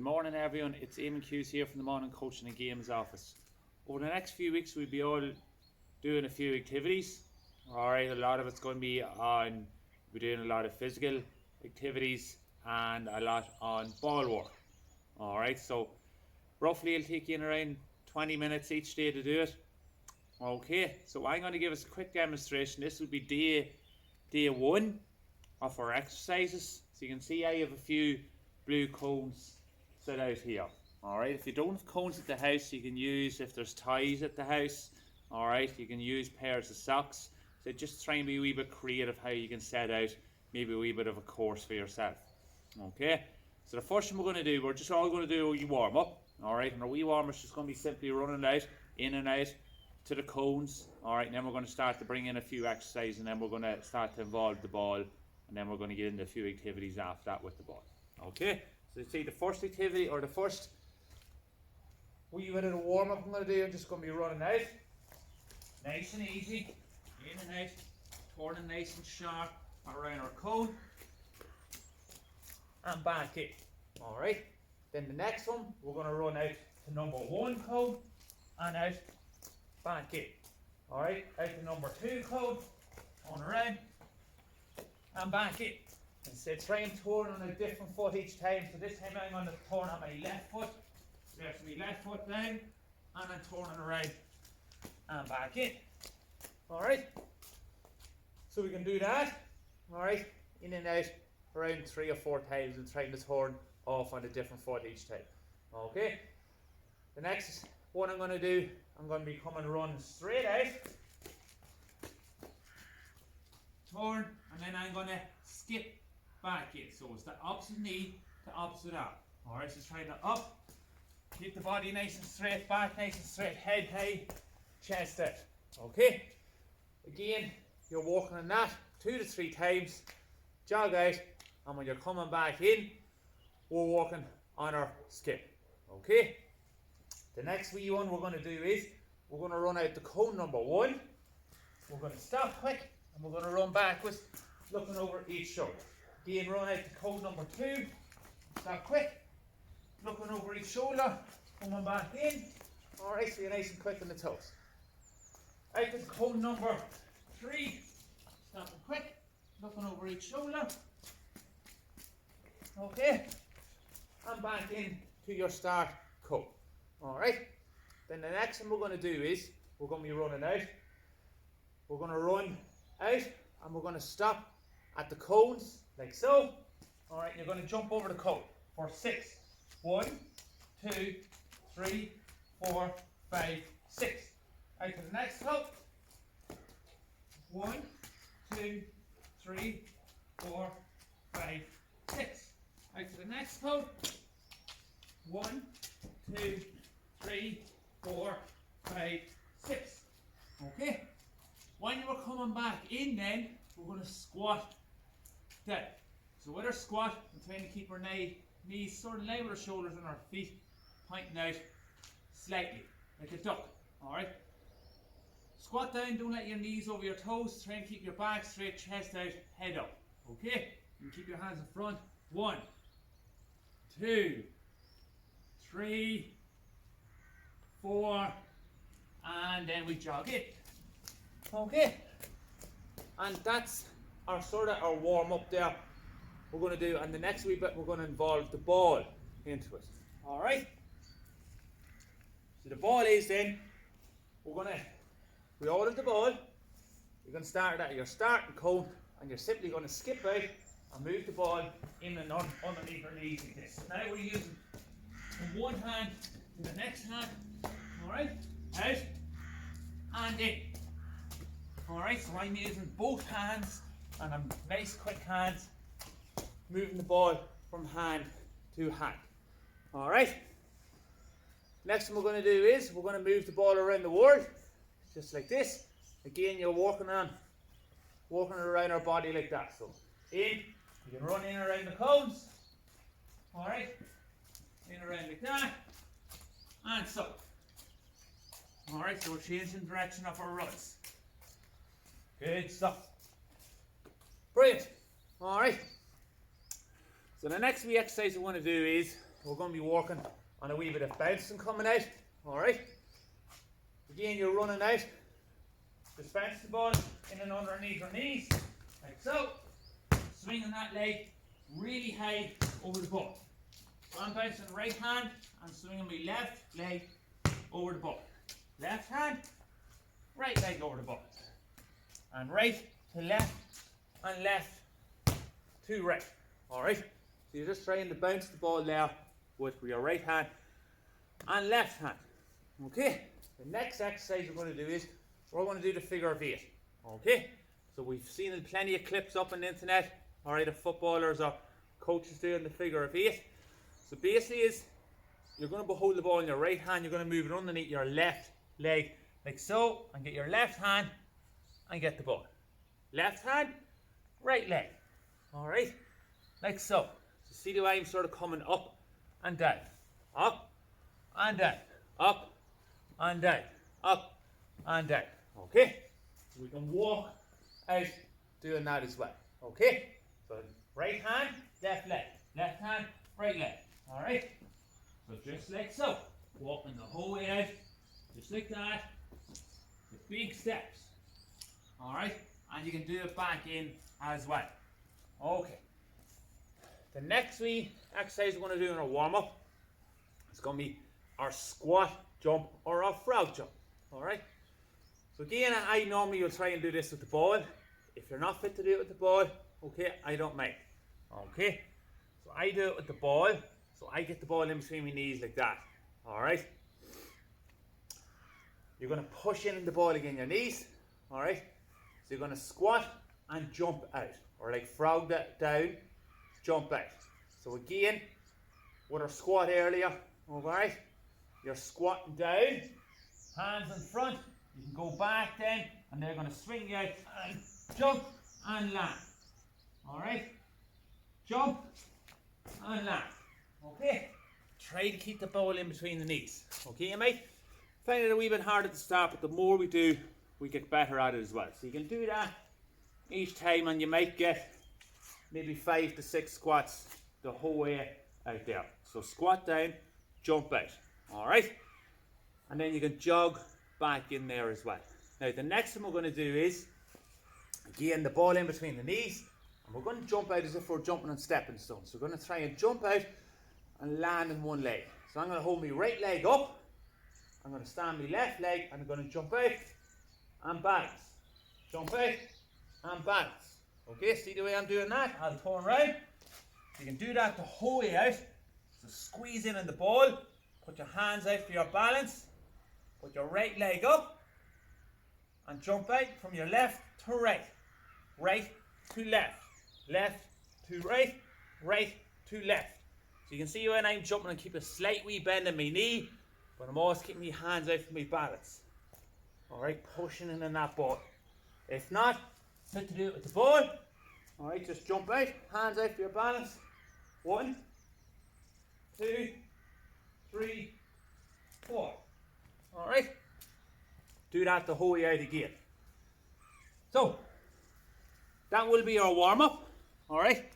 Good morning everyone, it's Eamon Hughes here from the Monaghan Coaching and Games office. Over the next few weeks we'll be all doing a few activities. Alright, a lot of it's going to be on, we're doing a lot of physical activities and a lot on ball work. Alright, so roughly it'll take you in around 20 minutes each day to do it. Okay, so I'm going to give us a quick demonstration. This will be day one of our exercises. So you can see I have a few blue cones set out here. Alright, if you don't have cones at the house, you can use, if there's ties at the house, alright, you can use pairs of socks. So just try and be a wee bit creative how you can set out maybe a wee bit of a course for yourself. Okay, so the first thing we're going to do, we're just all going to do a wee warm up. Alright, and our wee warm up is just going to be simply running out, in and out to the cones. Alright, and then we're going to start to bring in a few exercises, and then we're going to start to involve the ball, and then we're going to get into a few activities after that with the ball. Okay, so you see the first activity, or the first wee bit of the warm up I'm going to do, I'm just going to be running out. Nice and easy, in and out, turning nice and sharp around our cone, and back in. Alright, then the next one, we're going to run out to number one cone, and out, back in. Alright, out to number two cone, on around, and back in. And so try and turn on a different foot each time. So this time I'm going to turn on my left foot. So there's my left foot down, and I'm turning around and back in. Alright. So we can do that. Alright. In and out around 3 or 4 times, and trying to turn off on a different foot each time. Okay. The next one I'm going to do, I'm going to be coming running straight out. Turn, and then I'm going to skip back in. So it's the opposite knee to opposite arm. Alright, so trying to up, keep the body nice and straight, back nice and straight, head high, chest out. Okay, again, you're working on that 2 to 3 times, jog out, and when you're coming back in, we're working on our skip. Okay, the next wee one we're going to do is, we're going to run out the cone number one, we're going to stop quick, and we're going to run backwards, looking over each shoulder. Again, run out to cone number two, stop quick, looking over each shoulder, coming back in. Alright, so you're nice and quick on the toes. Out to cone number three, stopping quick, looking over each shoulder. Okay, and back in to your start cone. Alright, then the next thing we're going to do is, we're going to be running out. We're going to run out, and we're going to stop at the cones, like so. Alright, you're going to jump over the cone for 6. 1, 2, 3, 4, 5, 6. Out to the next cone. 1, 2, 3, 4, 5, 6. Out to the next cone. 1, 2, 3, 4, 5, 6. Okay. When you are coming back in then, we're going to squat down. So with our squat, we're trying to keep our knees sort of level with our shoulders and our feet pointing out slightly, like a duck. Alright? Squat down, don't let your knees over your toes. Try and keep your back straight, chest out, head up. Okay? And keep your hands in front. 1, 2, 3, 4, and then we jog it. Okay, and that's our sort of our warm up there. We're going to do, and the next wee bit we're going to involve the ball into it. All right. So the ball is then we order the ball. You're going to start at your starting cone, and you're simply going to skip out and move the ball in and underneath your knees like this. Now we're using from one hand to the next hand. All right, out and in. Alright, so I'm using both hands, and I'm nice quick hands, moving the ball from hand to hand. Alright, next thing we're going to do is, we're going to move the ball around the world, just like this. Again, you're working around our body like that. So, in, you can run in around the cones. Alright, in around like that, and so. Alright, so we're changing the direction of our runs. Good stuff. Brilliant. Alright. So the next wee exercise we want to do is, we're going to be working on a wee bit of bouncing coming out. Alright? Again, you're running out. Just bounce the ball in and underneath your knees, like so. Swinging that leg really high over the ball. So I'm bouncing the right hand and swinging my left leg over the ball. Left hand, right leg over the ball. And right to left and left to right. Alright? So you're just trying to bounce the ball now with your right hand and left hand. Okay? The next exercise we're going to do is we're going to do the figure of 8. Okay? So we've seen plenty of clips up on the internet, alright, of footballers or coaches doing the figure of 8. So basically is you're going to hold the ball in your right hand, you're going to move it underneath your left leg like so, and get your left hand and get the ball. Left hand, right leg. Alright? Like so. So see the way I'm sort of coming up and down. Up and down. Up and down. Up and down. Okay? So we can walk out doing that as well. Okay? So right hand, left leg. Left hand, right leg. Alright? So just like so. Walking the whole way out. Just like that. With big steps. Alright? And you can do it back in as well. Okay. The next wee exercise we're going to do in our warm-up is going to be our squat jump or our frog jump. Alright? So again, I normally will try and do this with the ball. If you're not fit to do it with the ball, okay, I don't mind. Okay? So I do it with the ball. So I get the ball in between my knees like that. Alright? You're going to push in the ball again your knees. Alright? So you're going to squat and jump out. Or like frog that down, jump out. So again, with our squat earlier, alright? You're squatting down, hands in front. You can go back then, and they're going to swing you out and jump and land. Alright? Jump and land. Okay? Try to keep the ball in between the knees. Okay, you might find it a wee bit hard at the start, but the more we do, we get better at it as well. So you can do that each time, and you might get maybe 5 to 6 squats the whole way out there. So squat down, jump out. Alright? And then you can jog back in there as well. Now the next thing we're going to do is, again, the ball in between the knees, and we're going to jump out as if we're jumping on stepping stones. So we're going to try and jump out and land in one leg. So I'm going to hold my right leg up, I'm going to stand my left leg, and I'm going to jump out and balance. Jump out and balance. Okay, see the way I'm doing that? I'll turn around. You can do that the whole way out. So squeeze in on the ball, put your hands out for your balance, put your right leg up, and jump out from your left to right, right to left, left to right, right to left. So you can see when I'm jumping, I keep a slight wee bend in my knee, but I'm always keeping my hands out for my balance. Alright, pushing in on that ball. If not, fit to do it with the ball. Alright, just jump out, hands out for your balance. 1, 2, 3, 4. Alright, do that the whole way out again. So, that will be our warm-up. Alright,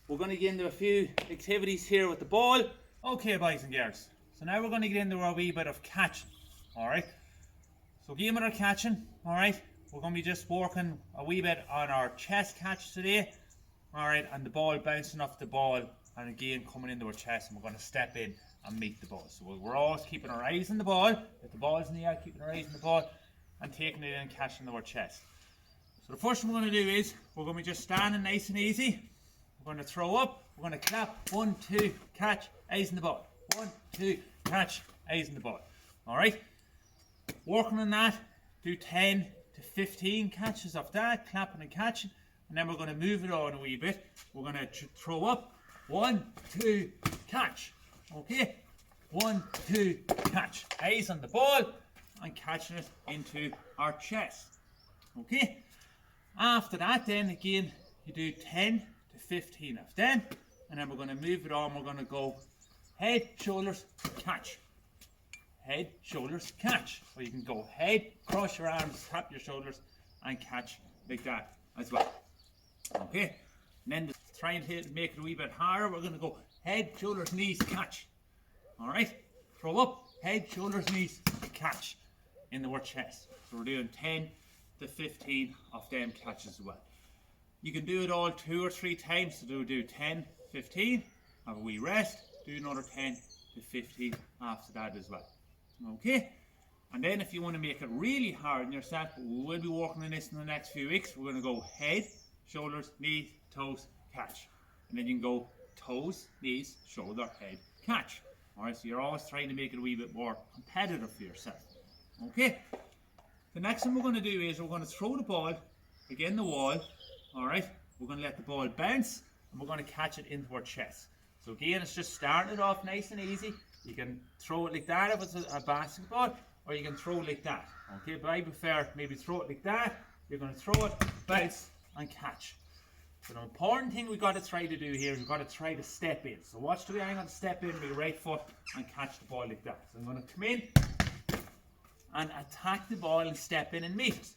we're going to get into a few activities here with the ball. Okay, boys and girls. So now we're going to get into our wee bit of catching. Alright, so game with our catching. Alright, we're going to be just working a wee bit on our chest catch today. Alright, and the ball bouncing off the ball, and again coming into our chest, and we're going to step in and meet the ball. So we're always keeping our eyes on the ball. If the ball's in the air, keeping our eyes on the ball and taking it in and catching our chest. So the first thing we're going to do is we're going to be just standing nice and easy. We're going to throw up. We're going to clap. 1, 2, catch, eyes on the ball. 1, 2, catch, eyes on the ball. Alright? Working on that. Do 10 to 15 catches of that, clapping and catching. And then we're going to move it on a wee bit. We're going to throw up. 1, 2, catch. Okay? 1, 2, catch. Eyes on the ball and catching it into our chest. Okay? After that, then again, you do 10 to 15 of them. And then we're going to move it on. We're going to go head, shoulders, catch. Head, shoulders, catch. So you can go head, cross your arms, tap your shoulders, and catch like that as well. Okay? And then to try and make it a wee bit harder, we're going to go head, shoulders, knees, catch. Alright? Throw up, head, shoulders, knees, catch in the word chest. So we're doing 10 to 15 of them catches as well. You can do it all 2 or 3 times. So do 10, 15, have a wee rest, do another 10 to 15 after that as well. Okay? And then if you want to make it really hard on yourself, we will be working on this in the next few weeks. We're going to go head, shoulders, knees, toes, catch. And then you can go toes, knees, shoulder, head, catch. Alright, so you're always trying to make it a wee bit more competitive for yourself. Okay? The next thing we're going to do is we're going to throw the ball against the wall. Alright? We're going to let the ball bounce and we're going to catch it into our chest. So again, it's just starting it off nice and easy. You can throw it like that if it's a basketball, or you can throw it like that. Okay, but I prefer maybe throw it like that. You're going to throw it, bounce, and catch. So the important thing we've got to try to do here is we've got to try to step in. So watch the way I'm going to step in with my right foot and catch the ball like that. So I'm going to come in and attack the ball and step in and meet it.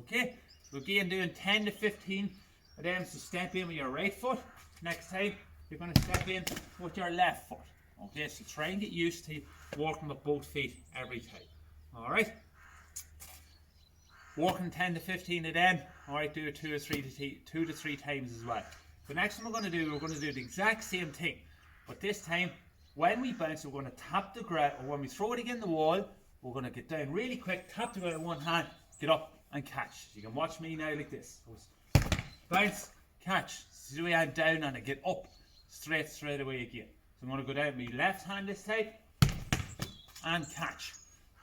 Okay, so again, doing 10 to 15 of them. So step in with your right foot. Next time, you're going to step in with your left foot. Okay, so try and get used to working with both feet every time. Alright? Working 10 to 15 of them. Alright, do it 2 to 3 times as well. The next one we're going to do the exact same thing. But this time, when we bounce, we're going to tap the ground, or when we throw it against the wall, we're going to get down really quick, tap the ground with one hand, get up and catch. You can watch me now like this. Bounce, catch. See the way I'm down and I get up straight away again. So I'm going to go down with my left hand this time and catch.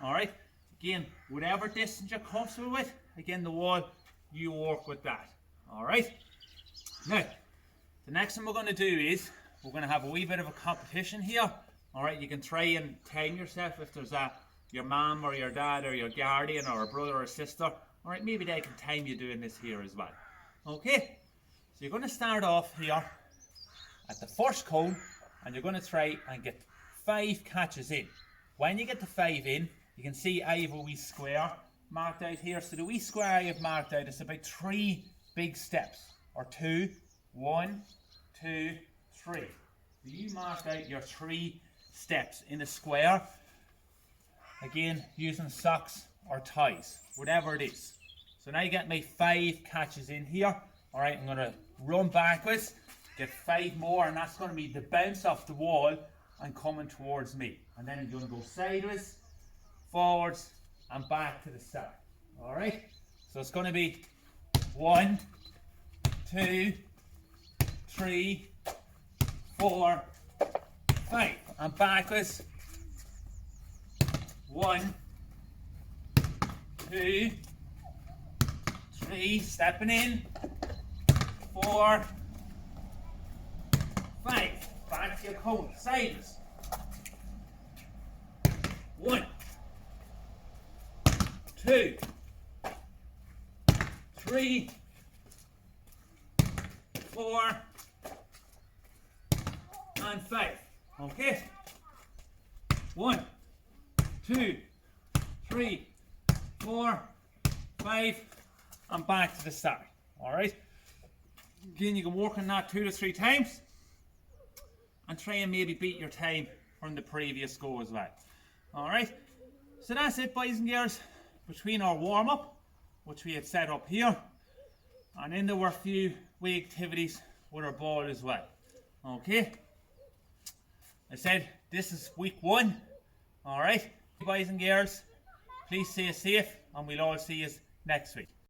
Alright? Again, whatever distance you're comfortable with, again the wall, you work with that. Alright? Now, the next thing we're going to do is, we're going to have a wee bit of a competition here. Alright, you can try and time yourself if there's your mom or your dad or your guardian or a brother or sister. Alright, maybe they can time you doing this here as well. Okay? So you're going to start off here at the first cone, and you're going to try and get 5 catches in. When you get the 5 in, you can see I have a wee square marked out here. So the wee square I have marked out is about 3 big steps, or 2, 1, 2, 3. So you mark out your 3 steps in a square, again using socks or ties, whatever it is. So now you get my 5 catches in here. Alright, I'm going to run backwards, get 5 more, and that's going to be the bounce off the wall and coming towards me. And then you're going to go sideways, forwards, and back to the start. Alright? So it's going to be 1, 2, 3, 4, 5. And backwards. 1, 2, 3, stepping in. 4, 5. Back to your cone, sideways. 1, 2, 3, 4, and 5. Okay? 1, 2, 3, 4, 5, and back to the start. Alright? Again, you can work on that 2 to 3 times and try and maybe beat your time from the previous go as well. Alright? So that's it, boys and girls. Between our warm-up, which we had set up here, and then there were a few wee activities with our ball as well. Okay? I said this is week 1. Alright? Boys and girls, please stay safe, and we'll all see you next week.